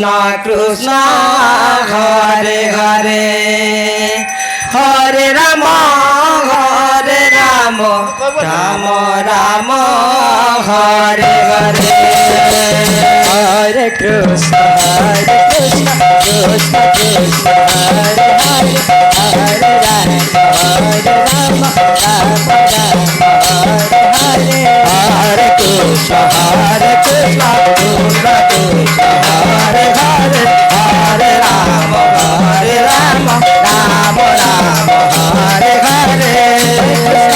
Krishna Krishna Hare Hare Hare Rama Rama Rama Hare Hare Hare Krishna Krishna Krishna Hare Hare Hare Rama Rama Hare Hare Hare Krishna Krishna Krishna Hare Hare Hare Rama Rama Rama Hare Hare Hare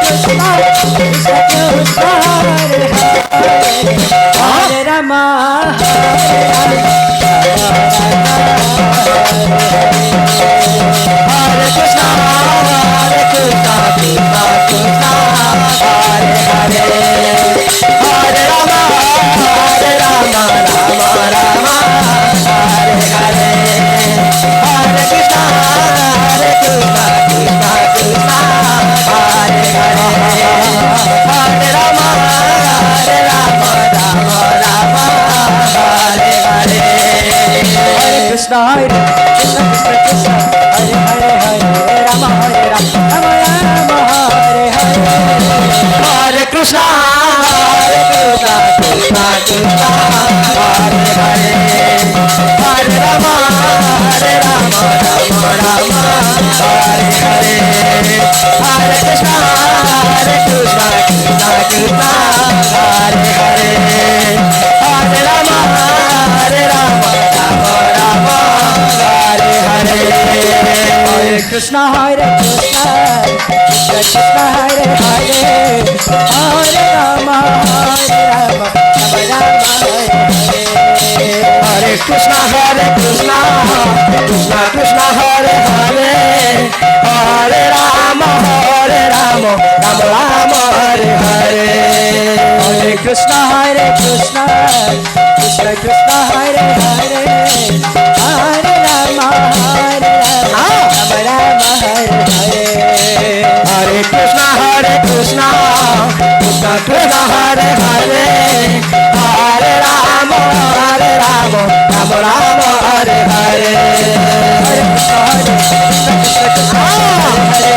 Krishna Krishna Krishna Hare Hare Hare Rama Hare Krishna Hare Krishna Krishna Krishna Hare Hare Hare Rama Rama Rama Hare Hare Hare Krishna Krishna Krishna Hare Hare Hare Rama Rama Rama Hare Hare Hare Krishna Krishna Krishna Hare Hare Hare Rama Rama Hare Hare Hare Krishna Krishna Krishna Hare Hare Hare Rama Rama Rama Hare Hare Hare Krishna Krishna Krishna Hare Hare Hare Rama Rama Rama Hare Hare Hare Krishna Krishna Krishna Hare Hare Hare Rama Rama Rama Hare Hare Krishna Krishna Krishna Hare Hare Hare Rama Rama Rama Hare Hare Hare Krishna Krishna Krishna Hare Hare Hare Rama Rama Rama Hare Hare Hare Krishna Krishna Krishna Hare Hare Hare Rama Rama Rama Hare Hare Hare Krishna Krishna Hare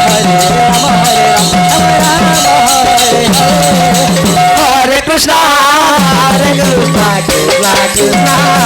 Hare Rama Rama Hare Hare Hare Krishna Krishna Krishna